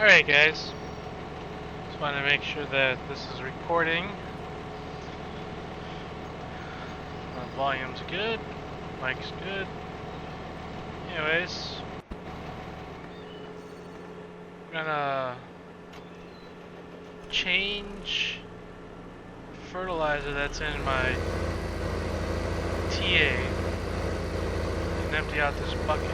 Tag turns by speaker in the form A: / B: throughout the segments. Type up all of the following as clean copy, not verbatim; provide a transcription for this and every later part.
A: Alright guys, just want to make sure that this is recording. Volume's good, mic's good. Anyways, I'm gonna change fertilizer that's in my TA and empty out this bucket.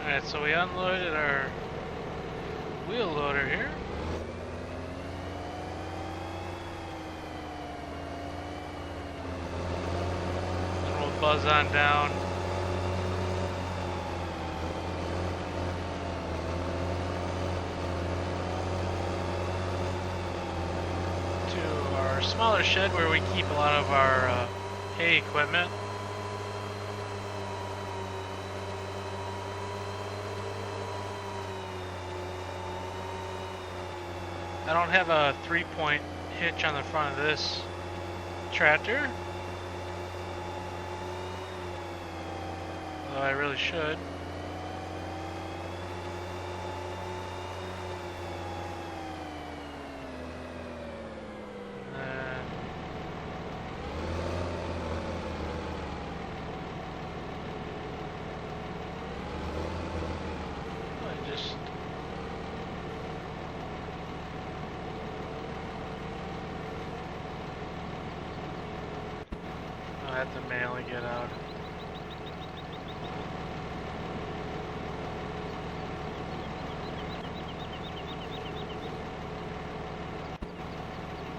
A: Alright, so we unloaded our wheel loader here. And we'll buzz on down. To our smaller shed where we keep a lot of our hay equipment. I don't have a 3-point hitch on the front of this tractor, although I really should. And I just I have to manually get out.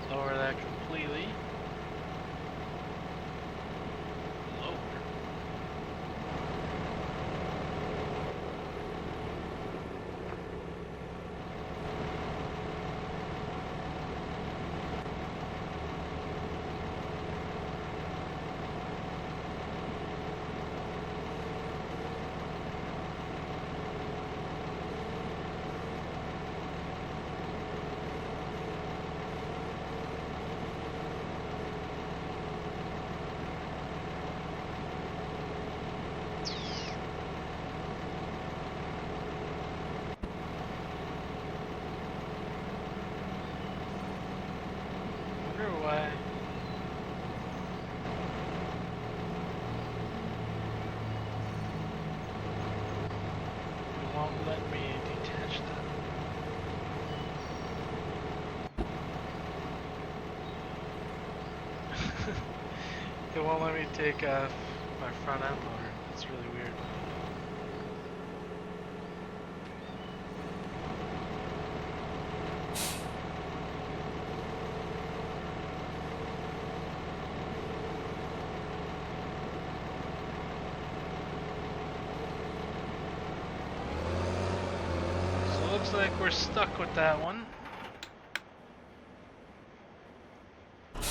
A: Lower that completely. Lower. Why? It won't let me detach that. It won't let me take off my front end loader. That's really weird. Looks like we're stuck with that one. I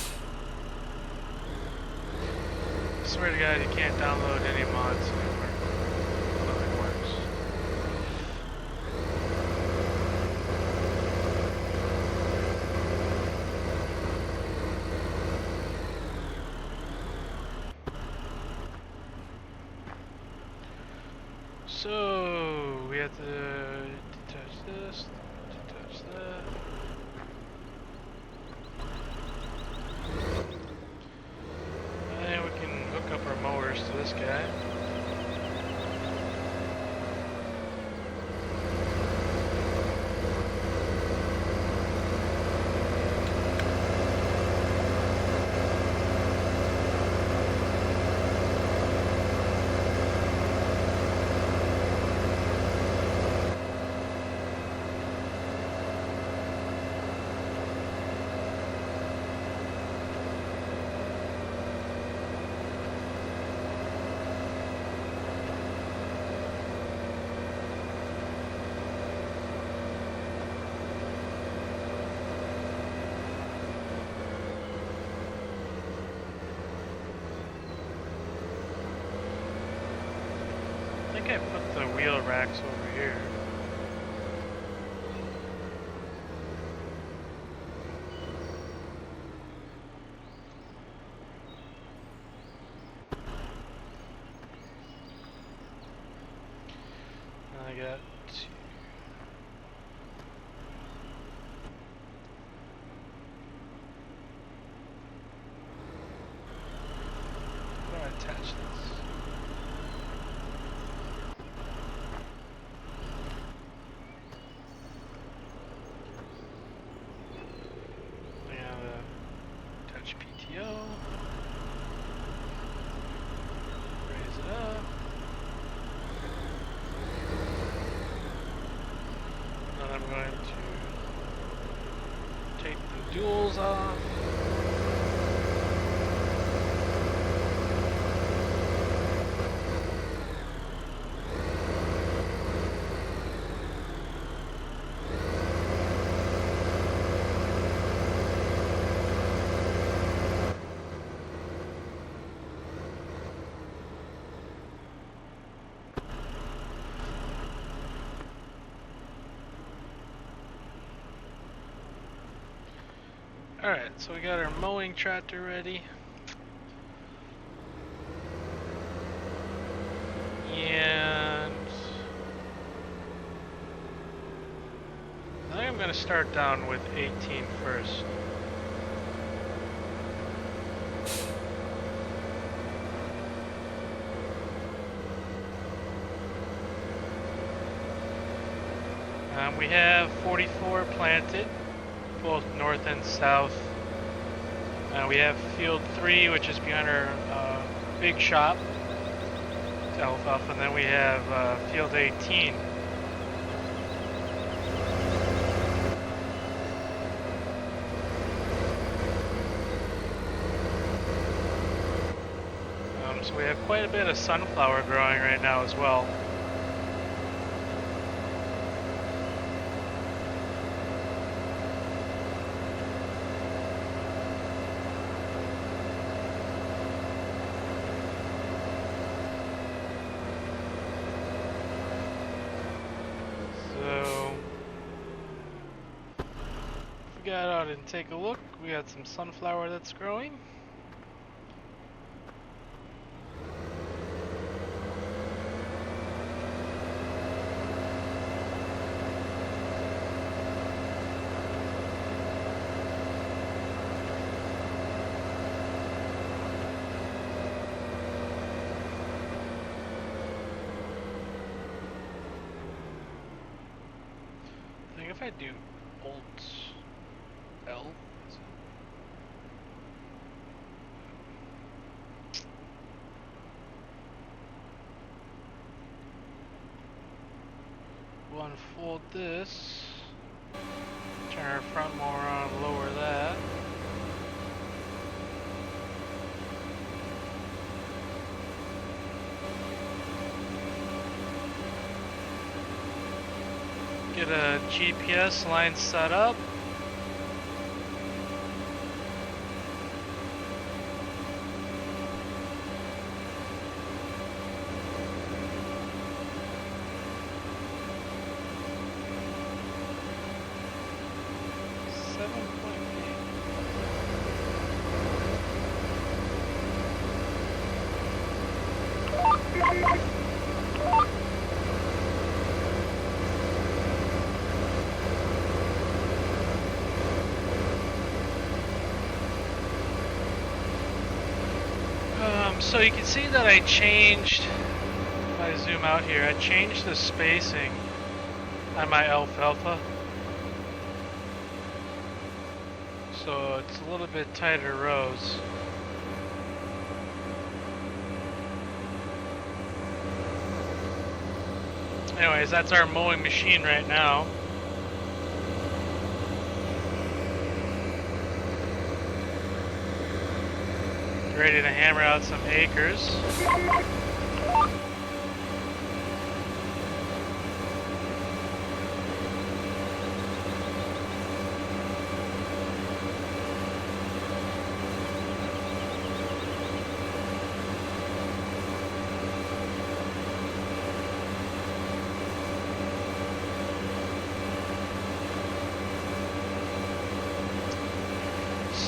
A: swear to God, you can't download any mods anymore. Nothing works. So we have to detach this, detach that. And we can hook up our mowers to this guy. think I put the wheel racks over here. I got two. How do I attach this? I gotta touch PTO. Raise it up. Then I'm going to take the duals off. Alright, so we got our mowing tractor ready. And I think I'm going to start down with 18 first. We have 44 planted, both north and south. We have field 3, which is behind our big shop, Alfalfa, and then we have field 18. So we have quite a bit of sunflower growing right now as well. Got out and take a look. We got some sunflower that's growing. I think if I do Alt L. We'll unfold this, turn our front mower on, lower that. Get a GPS line set up. So you can see that I changed, if I zoom out here, I changed the spacing on my Alfalfa. So it's a little bit tighter rows. Anyways, that's our mowing machine right now. Ready to hammer out some acres.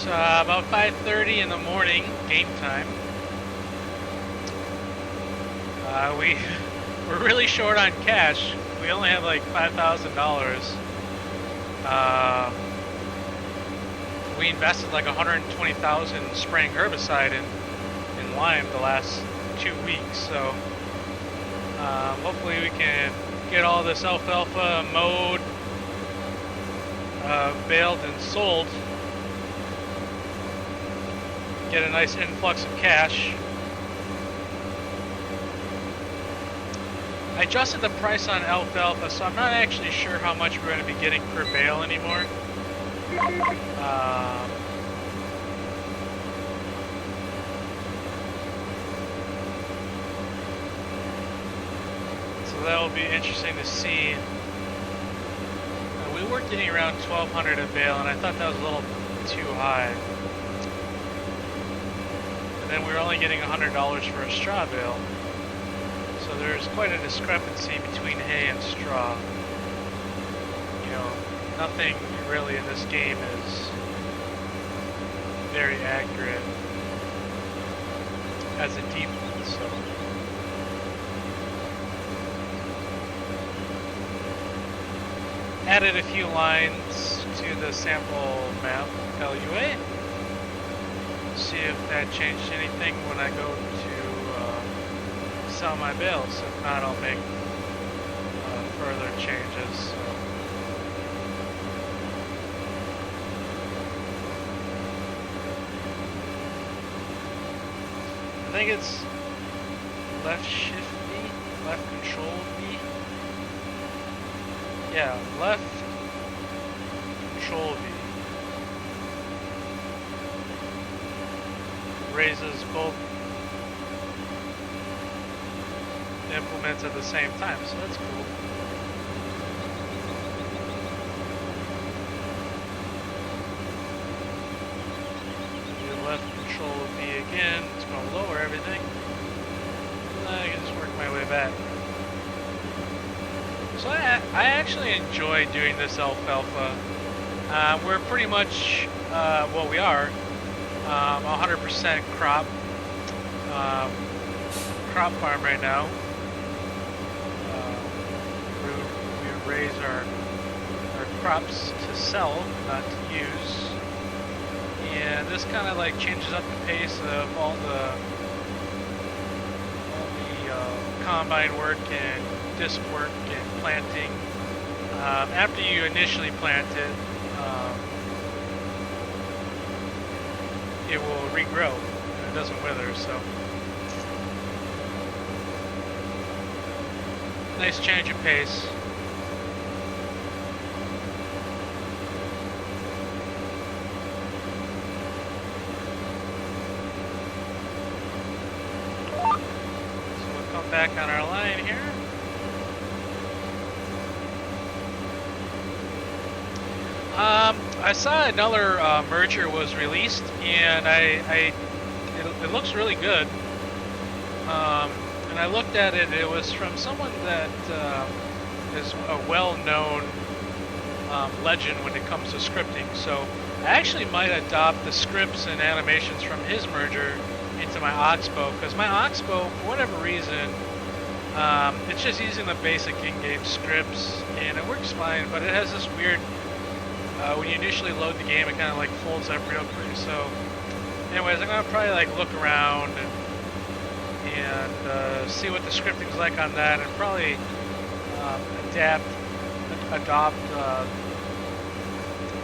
A: It's about 5:30 in the morning, game time. We're really short on cash. We only have like $5,000. We invested like 120,000 spraying herbicide in lime the last 2 weeks, so hopefully we can get all this alfalfa mowed, baled and sold, get a nice influx of cash. I adjusted the price on alfalfa, so I'm not actually sure how much we're going to be getting per bale anymore. So that will be interesting to see. We were getting around 1,200 a bale, and I thought that was a little too high. And then we were only getting $100 for a straw bale. So there's quite a discrepancy between hay and straw. You know, nothing really in this game is very accurate as a default, so. Added a few lines to the sample map LUA. See if that changed anything when I go to sell my bales. If not, I'll make further changes. So. I think it's left shift B, left control B. Yeah, left control V. Raises both implements at the same time, so that's cool. Do left control V again, it's going to lower everything. I can just work my way back. So I actually enjoy doing this alfalfa. We're pretty much, well, we are 100% crop farm right now. We raise our crops to sell, not to use. And this kind of like changes up the pace of all the combine work and disc work and planting. After you initially plant it, it will regrow and it doesn't wither, so nice change of pace. So we'll come back on our line here. I saw another merger was released, and it looks really good. And I looked at it. It was from someone that is a well-known legend when it comes to scripting. So I actually might adopt the scripts and animations from his merger into my Oxbow, because my Oxbow, for whatever reason, it's just using the basic in-game scripts, and it works fine. But it has this weird. When you initially load the game, it kind of like folds up real quick. So, anyways, I'm gonna probably like look around and see what the scripting's like on that, and probably adopt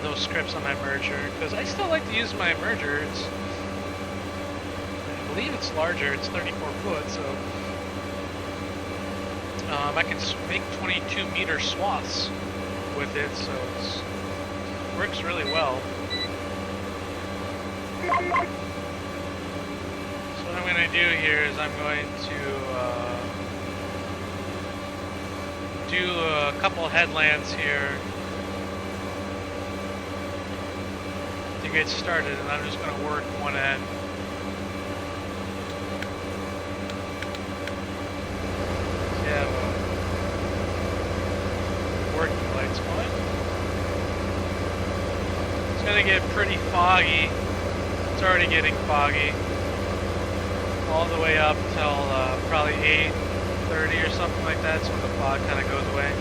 A: those scripts on my merger, because I still like to use my merger. I believe it's larger. It's 34 foot, so I can make 22-meter swaths with it. So it's works really well. So what I'm going to do here is I'm going to do a couple headlands here to get started, and I'm just going to work one end. Yeah, working lights going. It's going to get pretty foggy. It's already getting foggy. All the way up till probably 8:30 or something like that. So when the fog kind of goes away.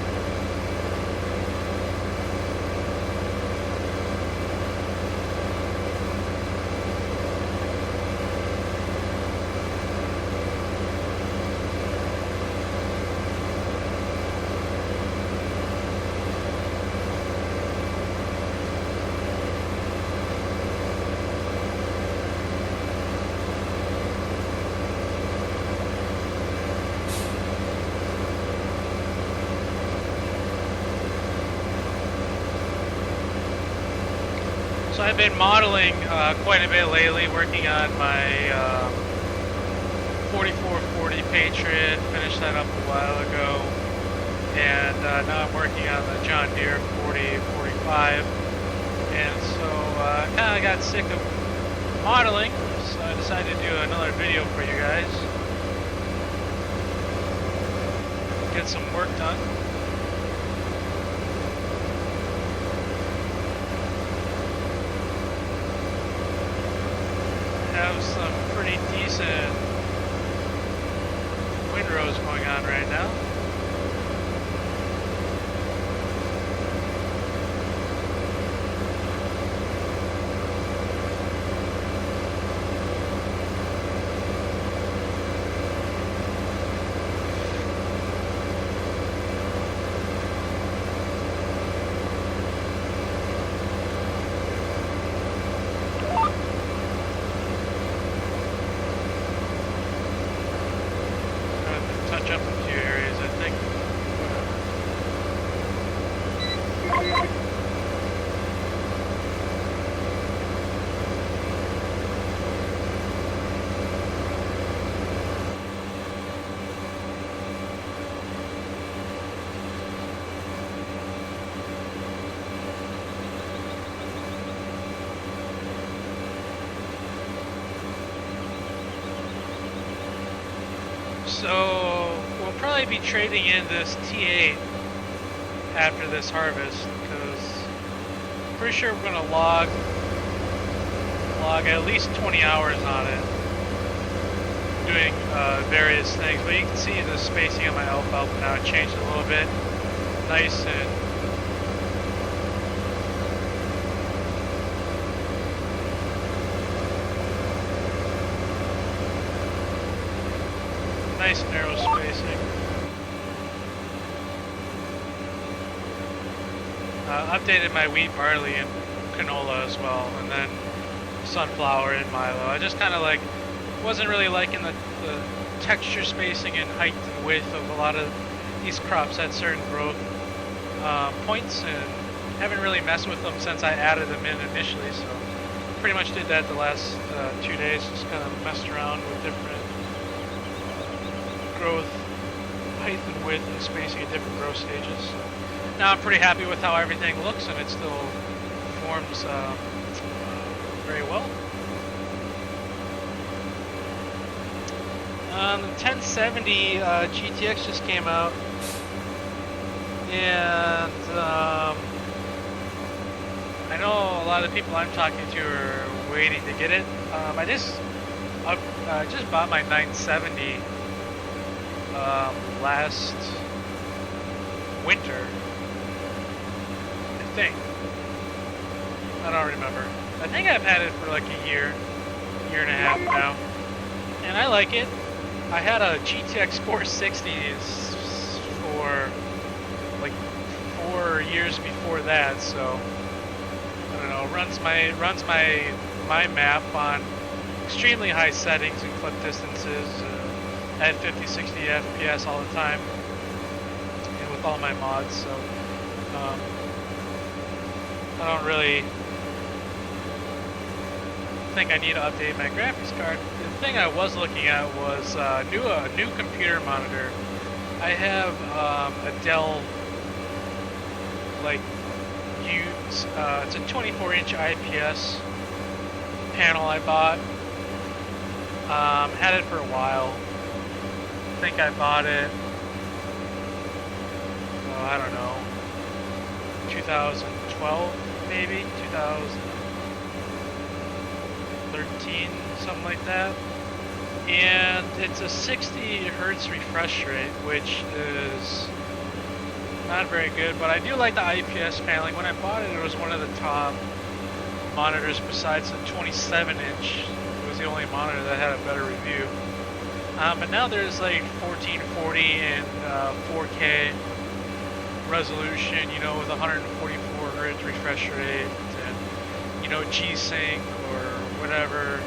A: So I've been modeling quite a bit lately, working on my 4440 Patriot, finished that up a while ago, and now I'm working on the John Deere 4045, and so I kind of got sick of modeling, so I decided to do another video for you guys, get some work done. Have some pretty decent windrows going on right now. Touch up a few areas, I think. So we'll probably be trading in this T8 after this harvest, because I'm pretty sure we're going to log at least 20 hours on it, doing various things. But you can see the spacing of my alfalfa now. It changed a little bit, nice and nice narrow spacing. Updated my wheat, barley, and canola as well, and then sunflower and milo. I just kind of like wasn't really liking the texture spacing and height and width of a lot of these crops at certain growth points, and haven't really messed with them since I added them in initially. So pretty much did that the last 2 days, just kind of messed around with different growth, height and width and spacing at different growth stages. So now I'm pretty happy with how everything looks, and it still performs very well. The 1070 GTX just came out, and I know a lot of the people I'm talking to are waiting to get it. I just bought my 970 last winter, I think. I don't remember. I think I've had it for like a year and a half now, and I like it. I had a GTX 460s for like 4 years before that, so I don't know. Runs my map on extremely high settings and clip distances at 50-60 FPS all the time, and with all my mods. So I don't really think I need to update my graphics card. The thing I was looking at was a new computer monitor. I have a Dell, like, it's a 24-inch IPS panel I bought. Had it for a while. I think I bought it, I don't know, 2012 maybe, 2000. 17, something like that. And it's a 60 hertz refresh rate, which is not very good, but I do like the IPS paneling. When I bought it, it was one of the top monitors besides the 27-inch. It was the only monitor that had a better review. But now there's like 1440 and 4K resolution, you know, with 144 hertz refresh rate, and you know, G-Sync or whatever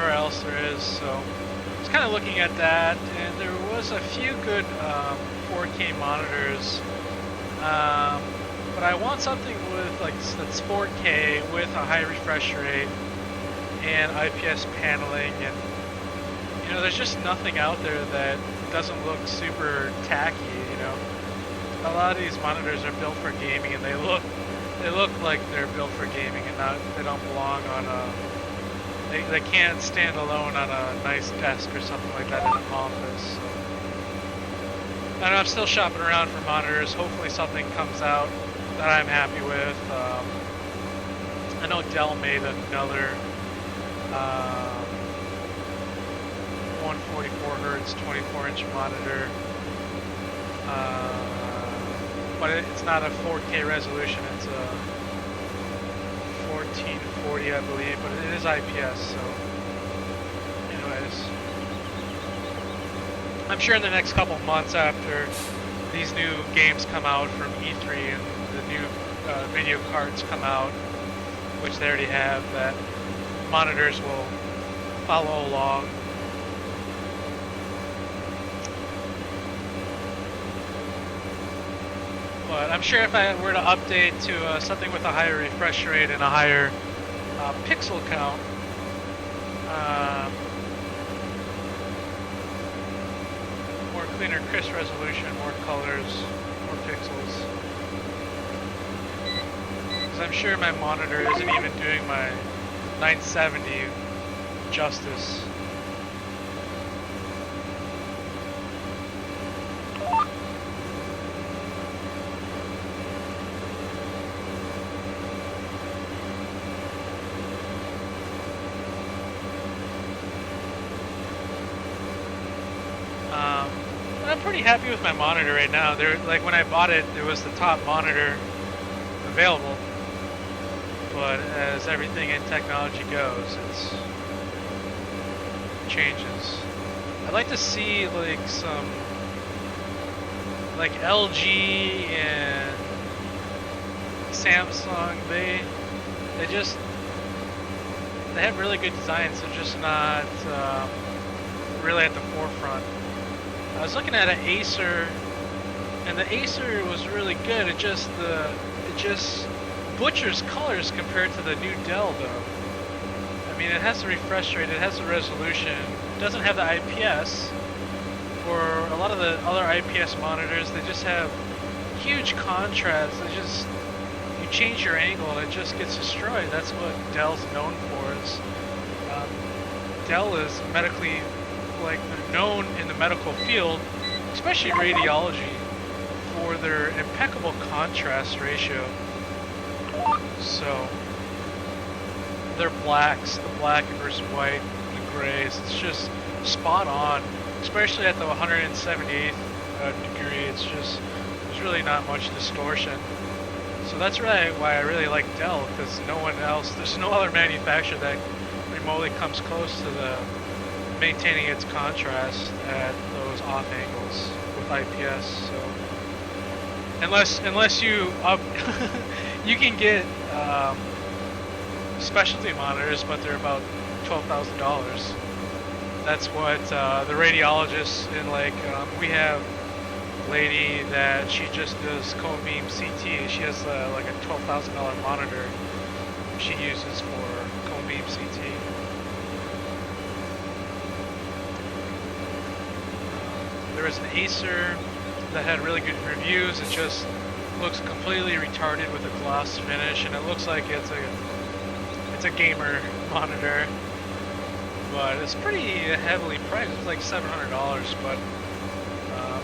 A: else there is. So I was kind of looking at that, and there was a few good 4K monitors, but I want something with like that's 4K with a high refresh rate and IPS paneling, and you know, there's just nothing out there that doesn't look super tacky. You know, a lot of these monitors are built for gaming, and they look like they're built for gaming, and they don't belong on a. They can't stand alone on a nice desk or something like that in an office. So. I know I'm still shopping around for monitors. Hopefully something comes out that I'm happy with. I know Dell made another 144 hertz 24-inch monitor, but it's not a 4K resolution. It's a 1440, I believe, but it is IPS. So, anyways, I'm sure in the next couple months after these new games come out from E3 and the new video cards come out, which they already have, that monitors will follow along. But I'm sure if I were to update to something with a higher refresh rate and a higher pixel count, more cleaner, crisp resolution, more colors, more pixels. Because I'm sure my monitor isn't even doing my 970 justice. I'm pretty happy with my monitor right now. Like when I bought it, it was the top monitor available. But as everything in technology goes, it changes. I'd like to see like some, like LG and Samsung. They have really good designs. They're just not really at the forefront. I was looking at an Acer, and the Acer was really good. It just butchers colors compared to the new Dell, though. I mean, it has the refresh rate, it has the resolution, it doesn't have the IPS. For a lot of the other IPS monitors, they just have huge contrast. You change your angle and it just gets destroyed. That's what Dell's known for. Dell is medically, like, they're known in the medical field, especially radiology, for their impeccable contrast ratio. So their blacks, the black versus white, the grays, it's just spot on, especially at the 178th degree. There's really not much distortion. So that's really why I really like Dell, because there's no other manufacturer that remotely comes close to maintaining its contrast at those off angles with IPS. So unless you you can get specialty monitors, but they're about $12,000. That's what the radiologists in, like, we have a lady that she just does cone beam CT. She has like a $12,000 monitor she uses for cone beam CT. There was an Acer that had really good reviews. It just looks completely retarded with a gloss finish, and it looks like it's a gamer monitor, but it's pretty heavily priced. It's like $700, but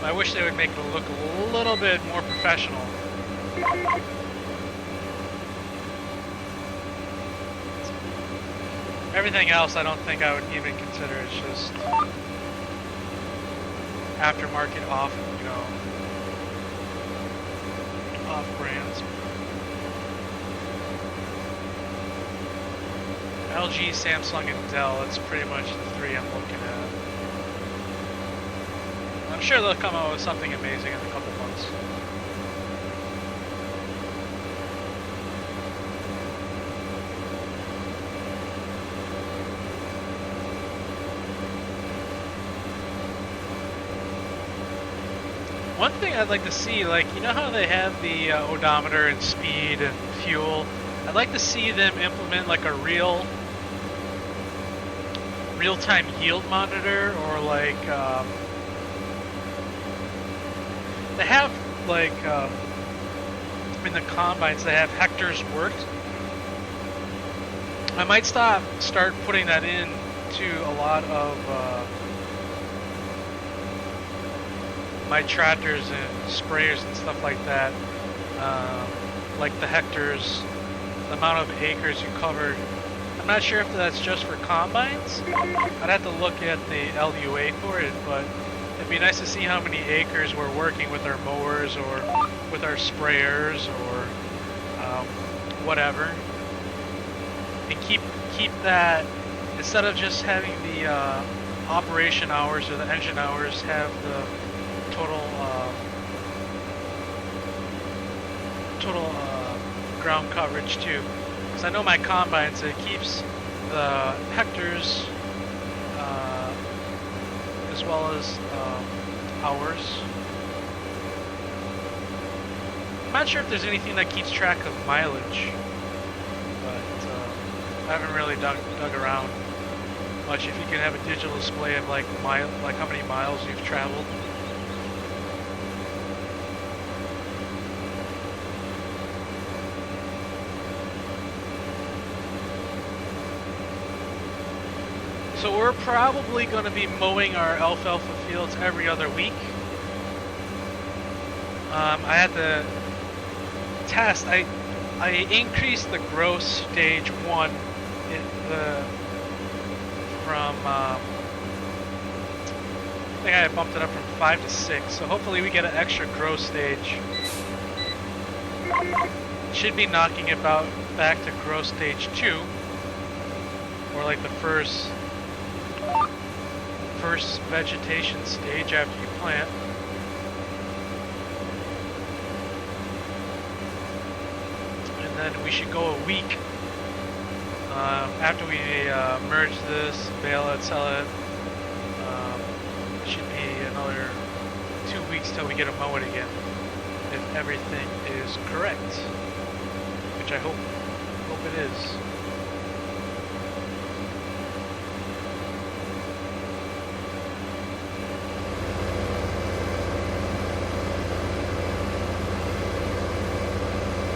A: I wish they would make it look a little bit more professional. Everything else I don't think I would even consider. It's just aftermarket off, you know, off brands. LG, Samsung, and Dell, that's pretty much the three I'm looking at. I'm sure they'll come out with something amazing in a couple months. One thing I'd like to see, like, you know how they have the odometer and speed and fuel? I'd like to see them implement like a real-time yield monitor, or like they have like in the combines they have hectares worked. I might start putting that in to a lot of my tractors and sprayers and stuff like that, like the hectares, the amount of acres you covered. I'm not sure if that's just for combines. I'd have to look at the LUA for it, but it'd be nice to see how many acres we're working with our mowers or with our sprayers or whatever, and keep that, instead of just having the operation hours or the engine hours, have the total ground coverage too. Because I know my combines, it keeps the hectares as well as hours. I'm not sure if there's anything that keeps track of mileage, but I haven't really dug around much. If you can have a digital display of like how many miles you've traveled. So we're probably going to be mowing our alfalfa fields every other week. I had to test. I increased the gross stage 1 from I think I bumped it up from 5 to 6. So hopefully we get an extra gross stage. Should be knocking about back to gross stage 2, or like the first vegetation stage after you plant. And then we should go a week after we merge this, bale it, sell it. It should be another 2 weeks till we get to mow it again, if everything is correct, which I hope it is.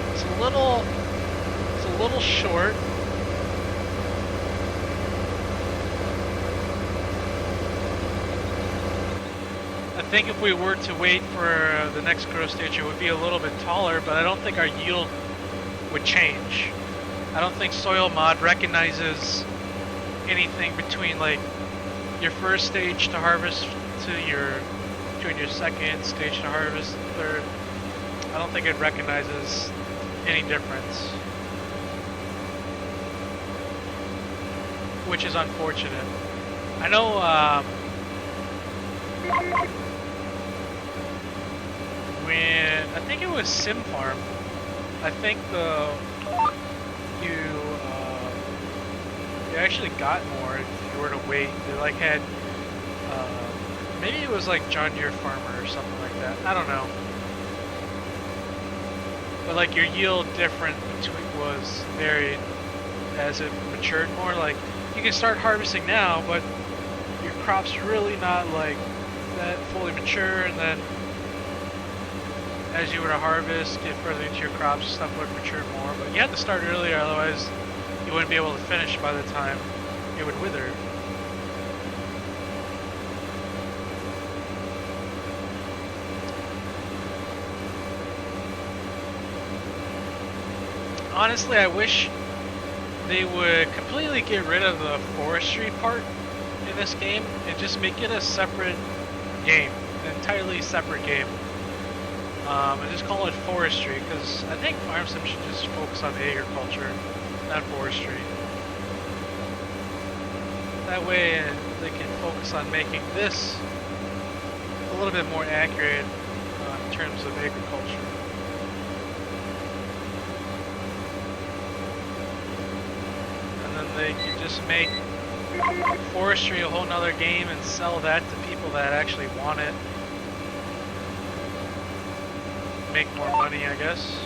A: It's a little short. I think if we were to wait for the next grow stage, it would be a little bit taller, but I don't think our yield would change. I don't think soil mod recognizes anything between like your first stage to harvest to your second stage to harvest, third. I don't think it recognizes any difference, which is unfortunate. I know when I think it was Sim Farm, I think you actually got more if you were to wait. They like had maybe it was like John Deere Farmer or something like that. I don't know. But like your yield difference was varied as it matured more. Like you can start harvesting now, but your crop's really not like that fully mature, and then as you were to harvest, get further into your crops, stuff would mature more. But you had to start earlier, otherwise you wouldn't be able to finish by the time it would wither. Honestly, I wish they would completely get rid of the forestry part in this game and just make it a separate game, an entirely separate game. And just call it forestry, because I think Farm Sim should just focus on agriculture, not forestry. That way they can focus on making this a little bit more accurate in terms of agriculture. And then they can just make forestry a whole nother game and sell that to people that actually want it. Make more money, I guess.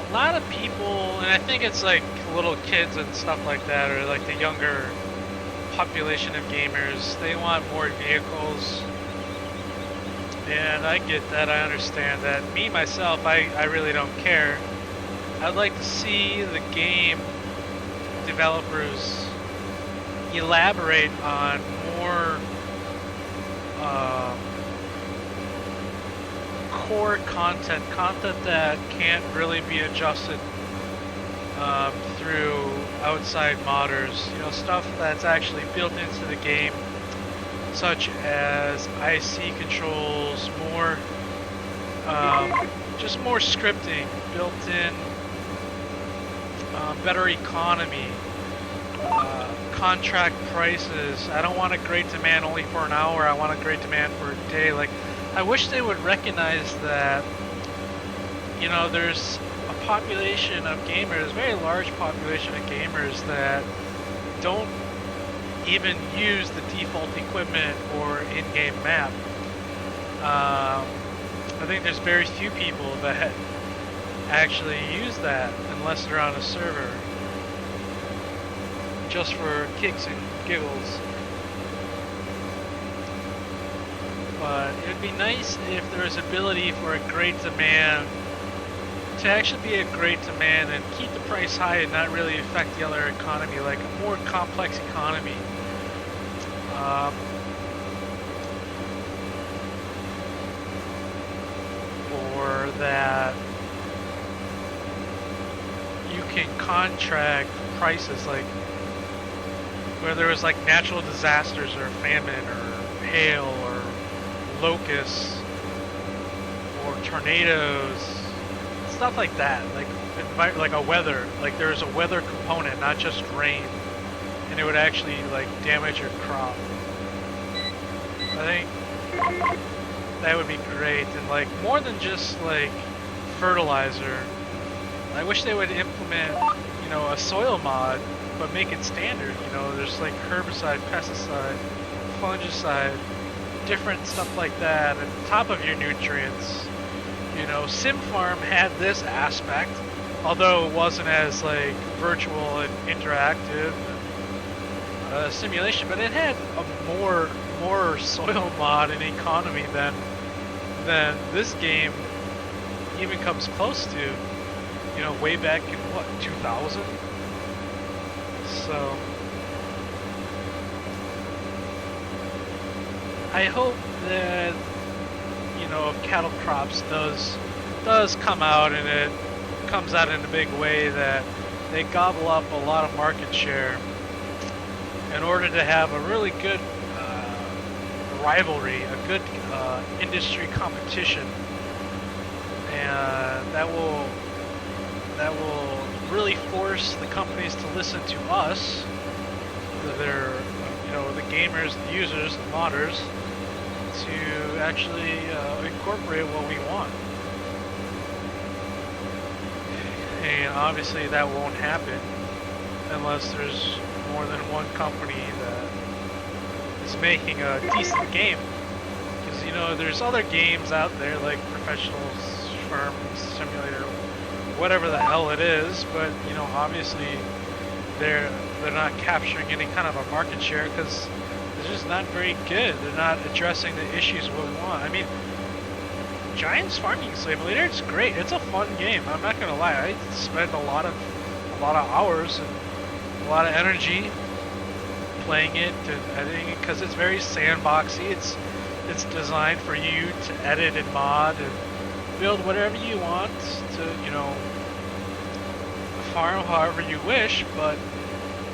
A: A lot of people, and I think it's like little kids and stuff like that, or like the younger population of gamers, they want more vehicles. And I get that, I understand that. Me, myself, I really don't care. I'd like to see the game developers elaborate on more core content that can't really be adjusted through outside modders. You know, stuff that's actually built into the game, such as IC controls, more just more scripting built in, better economy, contract prices. I don't want a great demand only for an hour, I want a great demand for a day. Like, I wish they would recognize that, you know, there's a population of gamers, a very large population of gamers that don't even use the default equipment or in-game map. I think there's very few people that actually use that unless they're on a server, just for kicks and giggles. But it would be nice if there was ability for a great demand to actually be a great demand and keep the price high and not really affect the other economy, like a more complex economy. Or that you can contract prices, like where there was like natural disasters or famine or hail or locusts or tornadoes, stuff like that, like a weather, like there's a weather component, not just rain, and it would actually like damage your crop. I think that would be great. And like more than just like fertilizer, I wish they would implement, you know, a soil mod, but make it standard. You know, there's like herbicide, pesticide, fungicide, different stuff like that on top of your nutrients. You know, Sim Farm had this aspect, although it wasn't as like virtual and interactive simulation, but it had a more soil mod and economy than this game even comes close to. You know, way back in what, 2000? So I hope that, you know, if cattle crops does come out, and it comes out in a big way, that they gobble up a lot of market share in order to have a really good rivalry, a good industry competition, and that will really force the companies to listen to us, their, you know, the gamers, the users, the modders, to actually incorporate what we want. And obviously that won't happen unless there's more than one company that is making a decent game. Because you know, there's other games out there like Professional Farm Simulator, whatever the hell it is, but you know, obviously they're not capturing any kind of a market share because they're just not very good. They're not addressing the issues we want. I mean, Giants Farming Simulator, it's great. It's a fun game. I'm not gonna lie. I spend a lot of hours and a lot of energy playing it and editing it because it's very sandboxy. It's designed for you to edit and mod and build whatever you want to, you know, farm however you wish,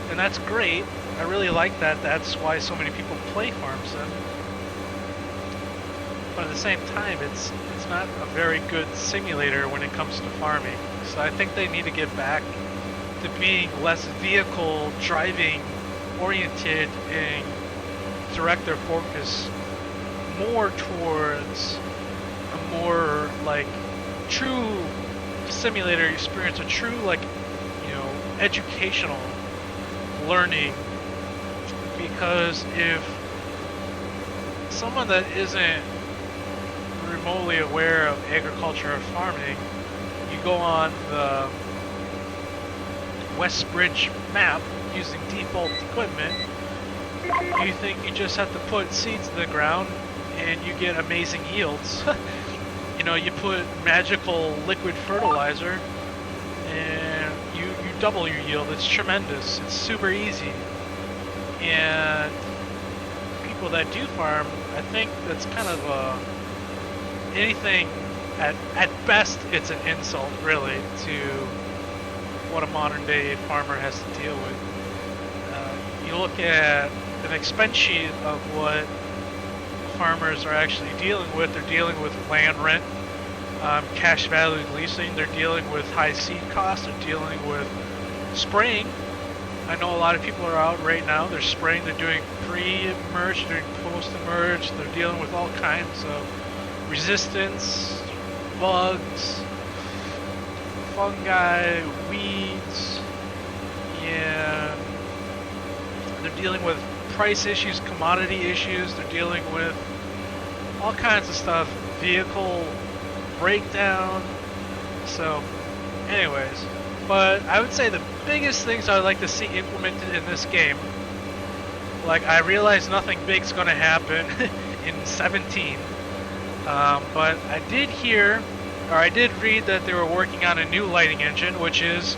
A: and that's great. I really like that. That's why so many people play Farm Sim. But at the same time, it's not a very good simulator when it comes to farming. So I think they need to get back to being less vehicle driving oriented and direct their focus more towards a more like true simulator experience, a true like, you know, educational learning. Because if someone that isn't remotely aware of agriculture or farming, you go on the Westbridge map using default equipment, you think you just have to put seeds in the ground and you get amazing yields. You know, you put magical liquid fertilizer and you double your yield. It's tremendous. It's super easy. And people that do farm, I think that's kind of anything at best it's an insult really to what a modern day farmer has to deal with. You look at an expense sheet of what farmers are actually dealing with. They're dealing with land rent, cash value leasing, they're dealing with high seed costs, they're dealing with spraying. I know a lot of people are out right now, they're spraying, they're doing pre-emerge, they're doing post-emerge, they're dealing with all kinds of resistance, bugs, fungi, weeds, and they're dealing with price issues, commodity issues, they're dealing with all kinds of stuff, vehicle breakdown. So anyways, but I would say the biggest things I would like to see implemented in this game, like I realize nothing big's going to happen in 17, but I did hear, or I did read that they were working on a new lighting engine, which is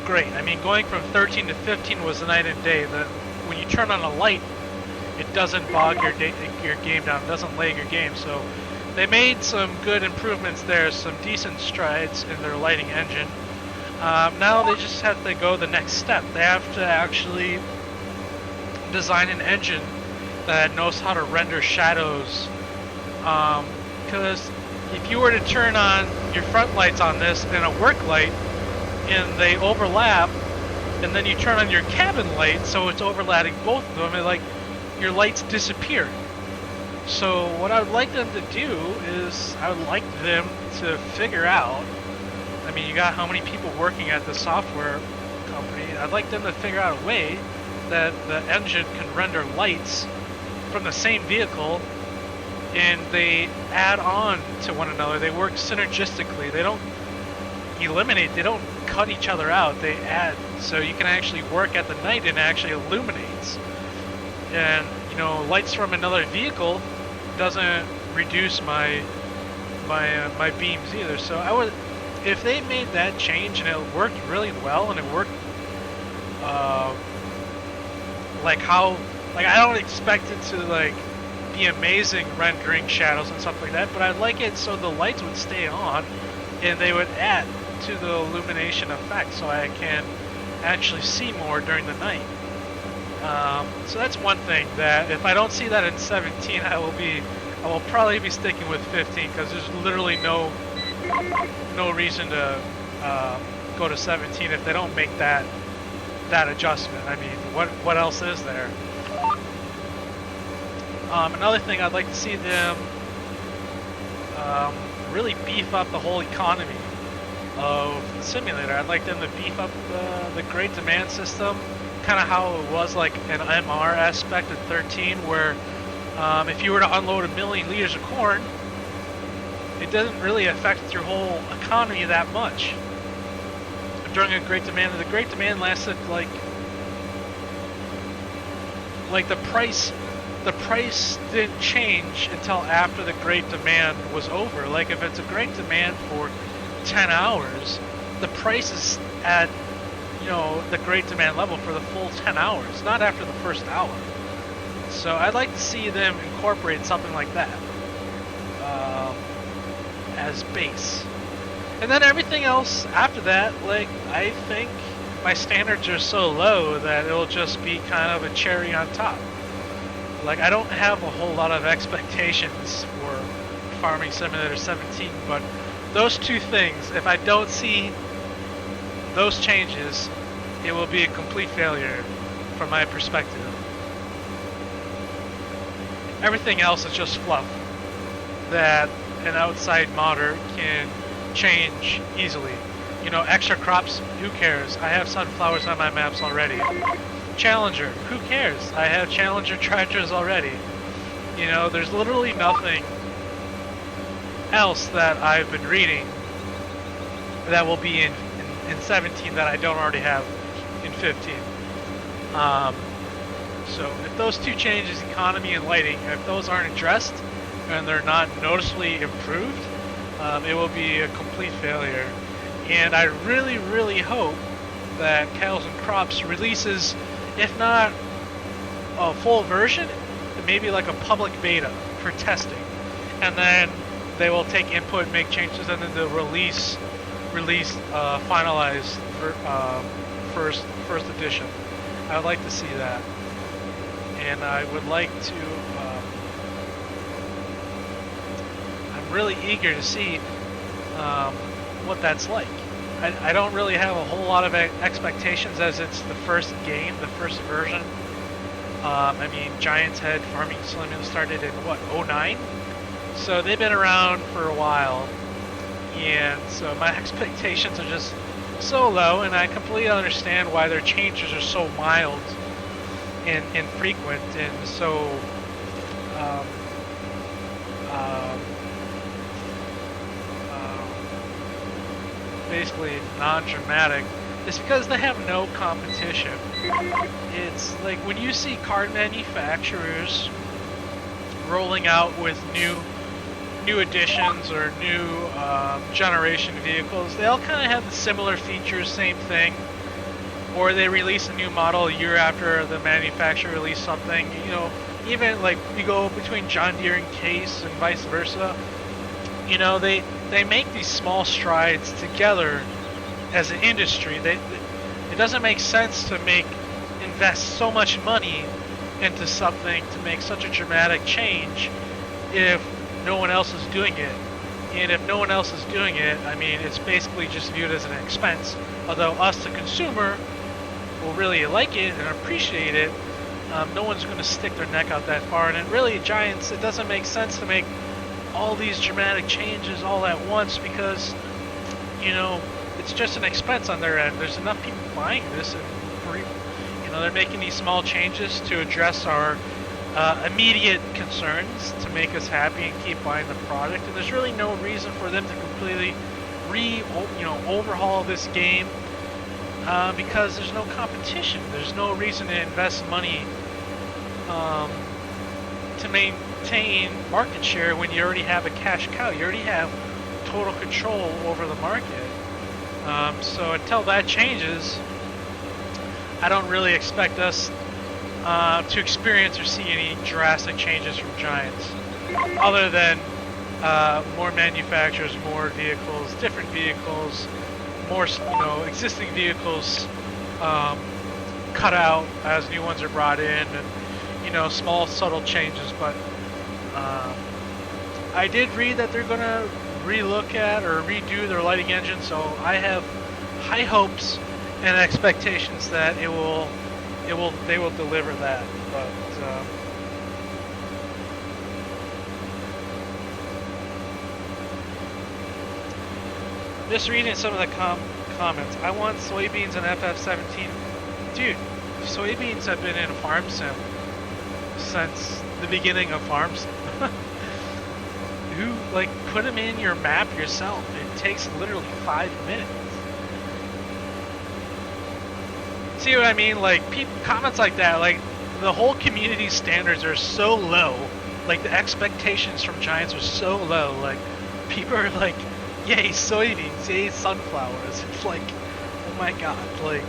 A: great. I mean, going from 13 to 15 was the night and day. When you turn on a light, it doesn't bog your game down, it doesn't lag your game. So they made some good improvements there, some decent strides in their lighting engine. Now they just have to go the next step. They have to actually design an engine that knows how to render shadows. Because if you were to turn on your front lights on this and a work light, and they overlap, and then you turn on your cabin light, so it's overlapping both of them, and like your lights disappear. So what I would like them to do is, I would like them to figure out, I mean, you got how many people working at the software company, I'd like them to figure out a way that the engine can render lights from the same vehicle, and they add on to one another. They work synergistically. They don't eliminate, they don't cut each other out, they add, so you can actually work at the night and it actually illuminates. And you know, lights from another vehicle doesn't reduce my beams either. So I would, if they made that change and it worked really well and it worked like how, like I don't expect it to like be amazing rendering shadows and stuff like that, but I'd like it so the lights would stay on and they would add to the illumination effect so I can actually see more during the night. So that's one thing that if I don't see that in 17, I will probably be sticking with 15 because there's literally no reason to go to 17 if they don't make that adjustment. I mean, what else is there? Another thing, I'd like to see them really beef up the whole economy of the simulator. I'd like them to beef up the great demand system, kind of how it was like an MR aspect of 13, where If you were to unload 1,000,000 liters of corn, it doesn't really affect your whole economy that much. During a great demand, the great demand lasted like the price didn't change until after the great demand was over. Like if it's a great demand for 10 hours, the price is at, you know, the great demand level for the full 10 hours, not after the first hour. So I'd like to see them incorporate something like that as base. And then everything else after that, like, I think my standards are so low that it'll just be kind of a cherry on top. Like, I don't have a whole lot of expectations for Farming Simulator 17, but those two things, if I don't see those changes, it will be a complete failure from my perspective. Everything else is just fluff that an outside modder can change easily. You know, extra crops, who cares? I have sunflowers on my maps already. Challenger, who cares? I have Challenger tractors already. You know, there's literally nothing else that I've been reading that will be in 17 that I don't already have in 15. So if those two changes, economy and lighting, if those aren't addressed and they're not noticeably improved, it will be a complete failure. And I really, really hope that Cows and Crops releases, if not a full version, maybe like a public beta for testing. And then they will take input, make changes, and then they'll release finalized first edition. I would like to see that. And I would like to, I'm really eager to see what that's like. I don't really have a whole lot of expectations as it's the first game, the first version. I mean, Giants Head Farming Simulator started in, what, 09? So they've been around for a while. And so my expectations are just so low, and I completely understand why their changes are so mild and infrequent and so basically non-dramatic. It's because they have no competition. It's like when you see car manufacturers rolling out with new additions or new generation vehicles, they all kind of have the similar features, same thing. Or they release a new model a year after the manufacturer released something. You know, even like you go between John Deere and Case and vice versa. You know, they make these small strides together as an industry. It doesn't make sense to invest so much money into something to make such a dramatic change if no one else is doing it. And if no one else is doing it, I mean, it's basically just viewed as an expense. Although us, the consumer, will really like it and appreciate it, no one's going to stick their neck out that far. And it really, Giants, it doesn't make sense to make all these dramatic changes all at once because, you know, it's just an expense on their end. There's enough people buying this, and you know, they're making these small changes to address our immediate concerns to make us happy and keep buying the product. And there's really no reason for them to completely overhaul this game because there's no competition. There's no reason to invest money to maintain market share when you already have a cash cow. You already have total control over the market. So until that changes, I don't really expect us to experience or see any drastic changes from Giants, other than more manufacturers, more vehicles, different vehicles, more existing vehicles cut out as new ones are brought in, and small subtle changes. But I did read that they're going to relook at or redo their lighting engine, so I have high hopes and expectations that they will deliver that. But just reading some of the comments. I want soybeans in FF17. Dude, soybeans have been in Farm Sim since the beginning of farms. Who, like, put them in your map yourself. It takes literally 5 minutes. See what I mean? Like, comments like that, like, the whole community standards are so low. Like, the expectations from Giants are so low. Like, people are like, yay, soybeans, yay, sunflowers. It's like, oh my god, like,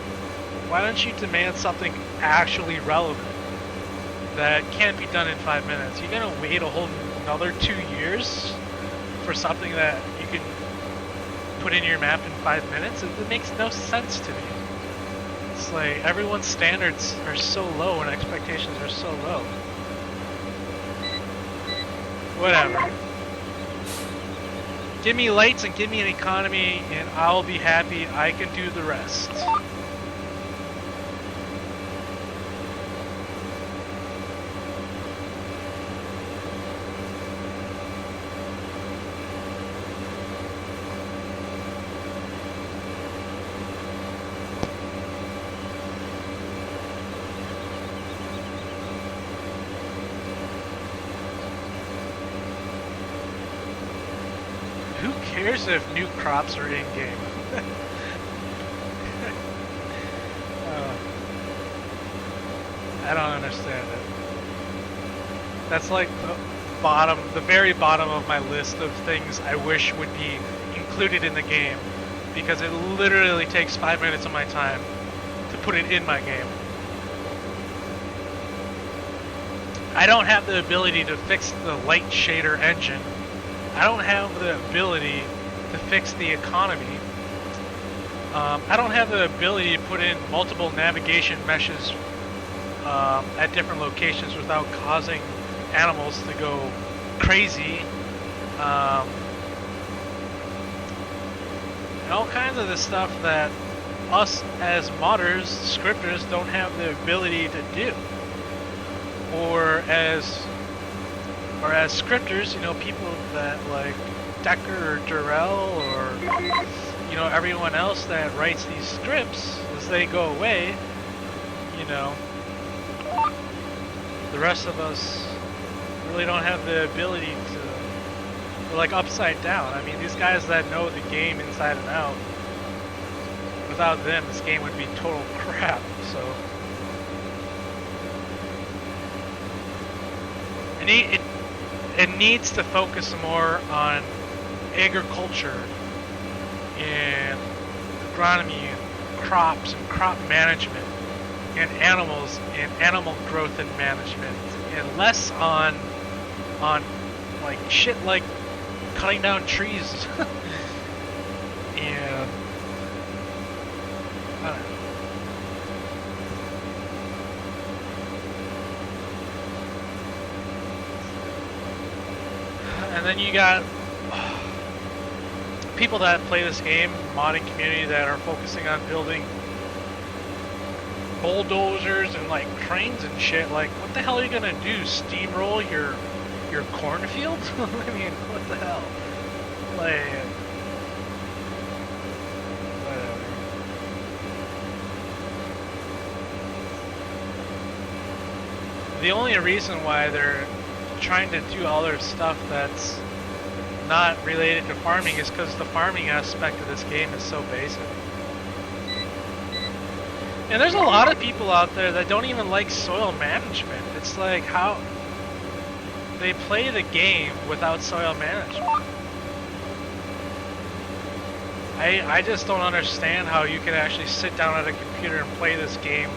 A: why don't you demand something actually relevant that can't be done in 5 minutes? You're gonna wait a whole another 2 years for something that you can put in your map in 5 minutes? It makes no sense to me. It's like everyone's standards are so low and expectations are so low. Whatever. Give me lights and give me an economy and I'll be happy. I can do the rest. Who cares if new crops are in game? I don't understand it. That's like the very bottom of my list of things I wish would be included in the game, because it literally takes 5 minutes of my time to put it in my game. I don't have the ability to fix the light shader engine. I don't have the ability to fix the economy. I don't have the ability to put in multiple navigation meshes at different locations without causing animals to go crazy. And all kinds of the stuff that us as modders, scripters, don't have the ability to do. Or as scripters, you know, people that like Decker or Durrell or, you know, everyone else that writes these scripts, as they go away, you know, the rest of us really don't have the ability to, we're like upside down. I mean, these guys that know the game inside and out, without them, this game would be total crap, so. It needs to focus more on agriculture and agronomy, crops and crop management, and animals and animal growth and management, and less on like shit like cutting down trees. And I don't know. And then you got people that play this game, modding community, that are focusing on building bulldozers and like cranes and shit. Like, what the hell are you gonna do? Steamroll your cornfield? I mean, what the hell? Like, whatever. The only reason why they're trying to do all their stuff that's not related to farming is because the farming aspect of this game is so basic. And there's a lot of people out there that don't even like soil management. It's like how they play the game without soil management. I just don't understand how you can actually sit down at a computer and play this game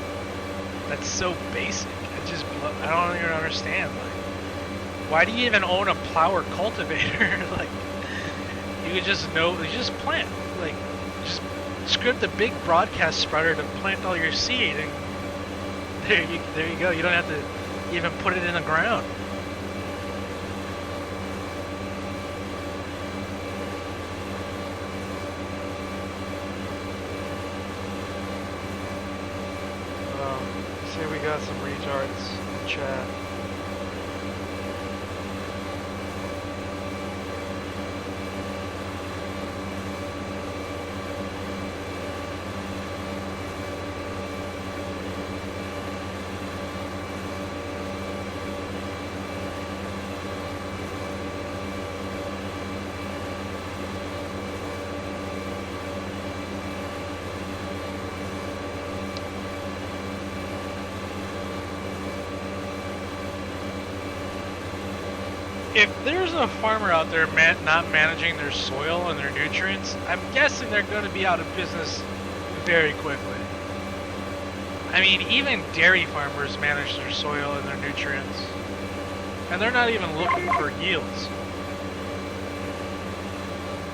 A: that's so basic. I don't even understand. Like, why do you even own a plow or cultivator? Like, you just plant. Like, just script a big broadcast spreader to plant all your seed, and there you go. You don't have to even put it in the ground. See, we got some retards in chat. if there's a farmer out there not managing their soil and their nutrients, I'm guessing they're going to be out of business very quickly. I mean, even dairy farmers manage their soil and their nutrients, and they're not even looking for yields.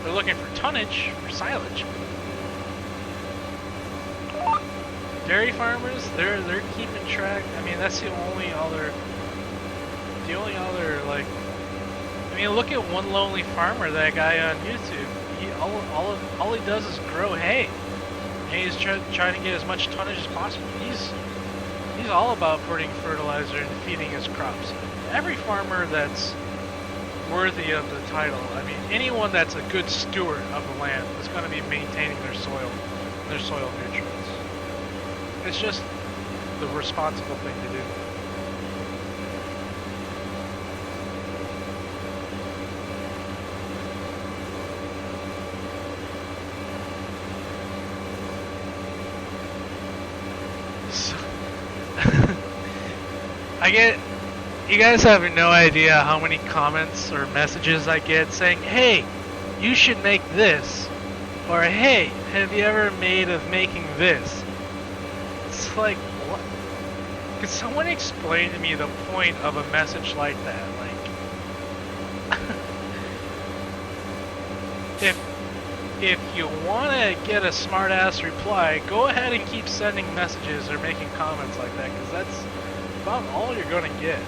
A: They're looking for tonnage, for silage. Dairy farmers, they're keeping track. I mean, that's the only other like. I mean, look at one lonely farmer, that guy on YouTube. All he does is grow hay. And he's trying to get as much tonnage as possible. He's all about putting fertilizer and feeding his crops. Every farmer that's worthy of the title, I mean, anyone that's a good steward of the land is going to be maintaining their soil nutrients. It's just the responsible thing to do. You guys have no idea how many comments or messages I get saying, hey, you should make this, or hey, have you ever made of making this? It's like, what? Could someone explain to me the point of a message like that? Like, if you want to get a smart-ass reply, go ahead and keep sending messages or making comments like that, because that's about all you're going to get.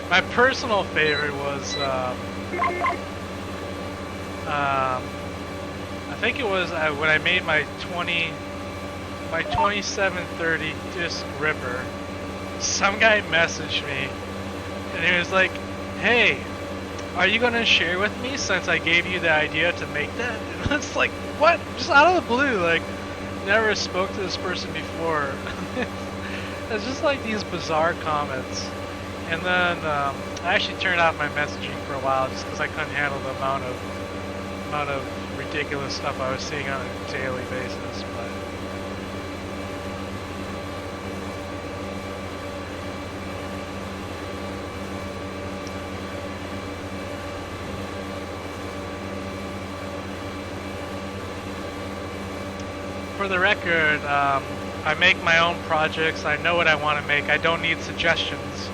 A: My personal favorite was, I think it was when I made my 2730 disc ripper. Some guy messaged me, and he was like, "Hey, are you gonna share with me since I gave you the idea to make that?" And it's like, what? Just out of the blue, like, never spoke to this person before. It's just like these bizarre comments. And then I actually turned off my messaging for a while just because I couldn't handle the amount of ridiculous stuff I was seeing on a daily basis. But for the record, I make my own projects. I know what I want to make. I don't need suggestions.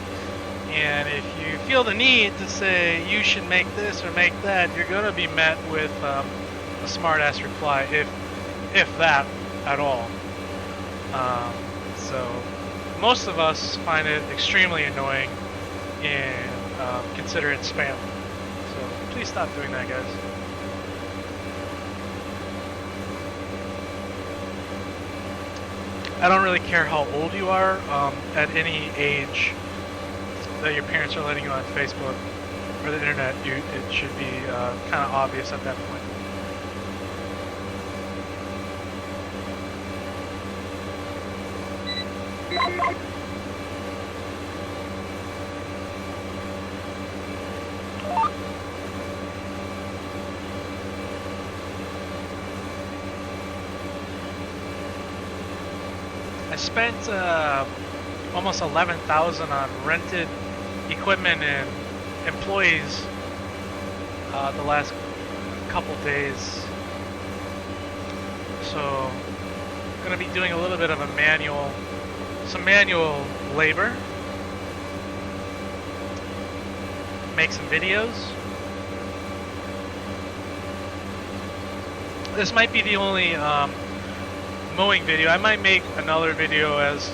A: And if you feel the need to say you should make this or make that, you're going to be met with a smart-ass reply, if that at all. So most of us find it extremely annoying and consider it spam. So please stop doing that, guys. I don't really care how old you are. At any age that your parents are letting you on Facebook or the internet, it should be kind of obvious at that point. I spent almost $11,000 on rented equipment and employees the last couple days. So I'm going to be doing a little bit of some manual labor. Make some videos. This might be the only mowing video. I might make another video as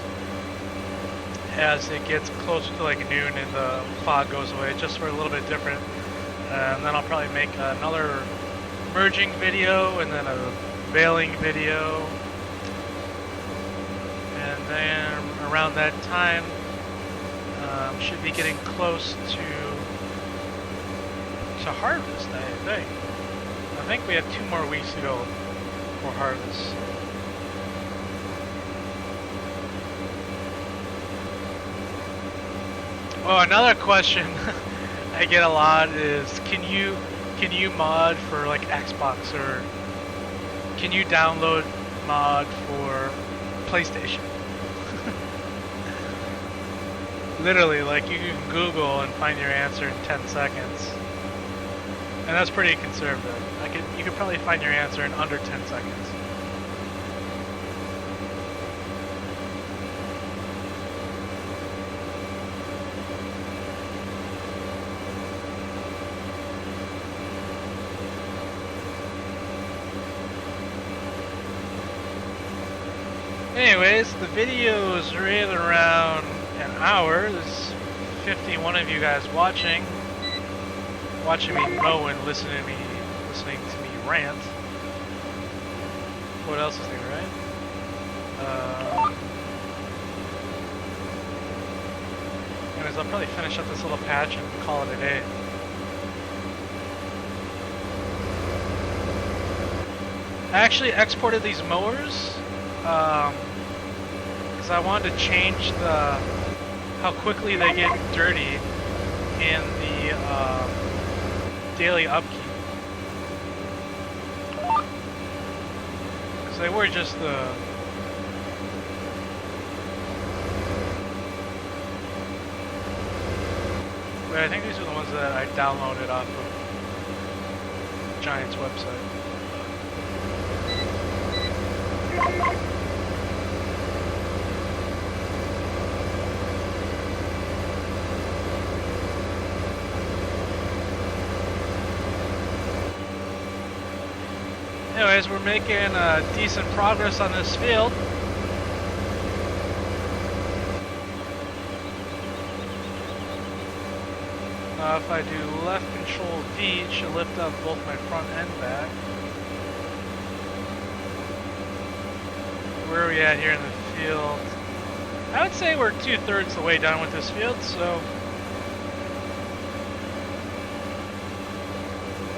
A: it gets closer to like noon and the fog goes away, just for a little bit different. And then I'll probably make another merging video and then a baling video. And then around that time, should be getting close to harvest, I think. I think we have 2 more weeks to go for harvest. Oh, another question I get a lot is, can you mod for like Xbox, or can you download mod for PlayStation. Literally, like you can Google and find your answer in 10 seconds. And that's pretty conservative. You could probably find your answer in under 10 seconds. Anyways, the video is right around an hour. There's 51 of you guys watching me mow and listening to me rant. What else is there, right? Anyways, I'll probably finish up this little patch and call it a day. I actually exported these mowers because I wanted to change how quickly they get dirty in the daily upkeep. Because they were just but I think these are the ones that I downloaded off of Giant's website. Anyways, we're making decent progress on this field. If I do left control V, it should lift up both my front and back. Where are we at here in the field? I would say we're 2/3 the way done with this field, so...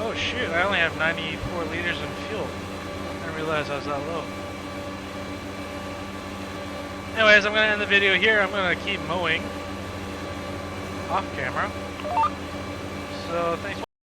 A: Oh shoot, I only have 94 liters in fuel. I didn't realize I was that low. Anyways, I'm going to end the video here. I'm going to keep mowing off camera. So, thanks.